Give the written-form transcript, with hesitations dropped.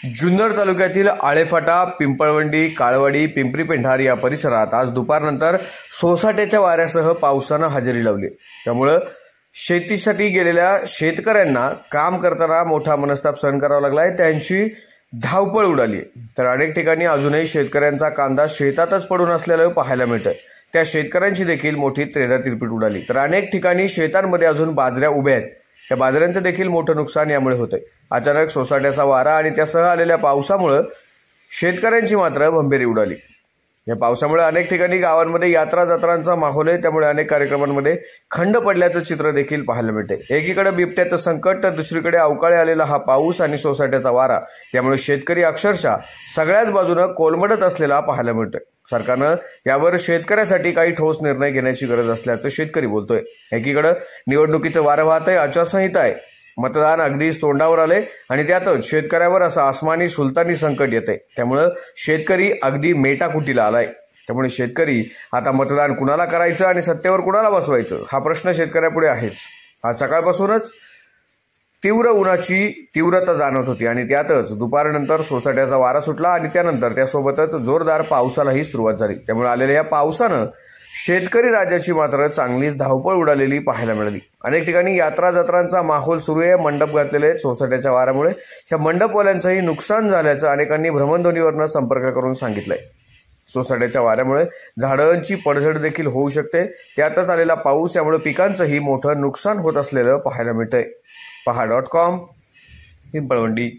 जुन्नर तालुक्यातील आळेफाटा, पिंपळवंडी, काळवाडी, पिंपरी पेंढार या परिसरात आज दुपारनंतर सोसाट्याच्या वाऱ्यासह पावसानं हजेरी लावली। त्यामुळे शेतीसाठी गेलेल्या शेतकऱ्यांना काम करताना मोठा मनस्ताप सहन करावा लागलाय। त्यांची धावपळ उडाली। तर अनेक ठिकाणी अजूनही शेतकऱ्यांचा कांदा शेतातच पडून असलेलं पाहायला मिळतंय। त्या शेतकऱ्यांची देखील मोठी त्रेधा तिरपीट उडाली। तर अनेक ठिकाणी शेतांमध्ये अजून बाजऱ्या उभ्या आहेत। त्या बाजऱ्यांचं देखील मोठं नुकसान यामुळे होतंय। अचानक सोसाट्याचा वारा आणि त्यासह आलेल्या पावसामुळे शेतकऱ्यांची मात्र भंबेरी उडाली। या पावसामुळे अनेक ठिकाणी गावांमध्ये यात्रा जत्रांचा माहोल आहे। त्यामुळे अनेक कार्यक्रमांमध्ये खंड पडल्याचं चित्र देखील पाहायला मिळते। एकीकडे बिबट्याचं संकट, तर दुसरीकडे अवकाळी आलेला हा पाऊस आणि सोसाट्याचा वारा यामुळे शेतकरी अक्षरशः सगळ्याच बाजूनं कोलमडत असलेला पाहायला मिळतोय। सरकारनं यावर शेतकऱ्यासाठी काही ठोस निर्णय घेण्याची गरज असल्याचं शेतकरी बोलतोय। एकीकडे निवडणुकीचं वारं वाहत आहे, आचारसंहिता आहे, मतदान अगदीच तोंडावर आले आणि त्यातच शेतकऱ्यावर असं आसमानी सुलतानी संकट येते। त्यामुळे शेतकरी अगदी मेटाकुटीला आलाय। त्यामुळे शेतकरी आता मतदान कुणाला करायचं आणि सत्तेवर कुणाला बसवायचं हा प्रश्न शेतकऱ्यापुढे आहेच। आज सकाळपासूनच तीव्र उन्हाची तीव्रता जाणवत होती आणि त्यातच दुपारनंतर सोसाट्याचा वारा सुटला आणि त्यानंतर त्यासोबतच जोरदार पावसालाही सुरुवात झाली। त्यामुळे आलेल्या या पावसानं शेतकरी राज्याची मात्र चांगलीच धावपळ उडालेली पाहायला मिळाली। अनेक ठिकाणी यात्रा जत्रांचा माहोल सुरू आहे। मंडप घातलेले आहेत। सोसाट्याच्या वाऱ्यामुळे या मंडपवाल्यांचंही नुकसान झाल्याचं अनेकांनी भ्रमणध्वनीवरनं संपर्क करून सांगितलंय। सोसाट्याच्या वाऱ्यामुळे झाडांची पडझड देखील होऊ शकते। त्यातच आलेला पाऊस यामुळे पिकांचंही मोठं नुकसान होत असलेलं पाहायला मिळतंय। पहा.com पिंपळवंडी।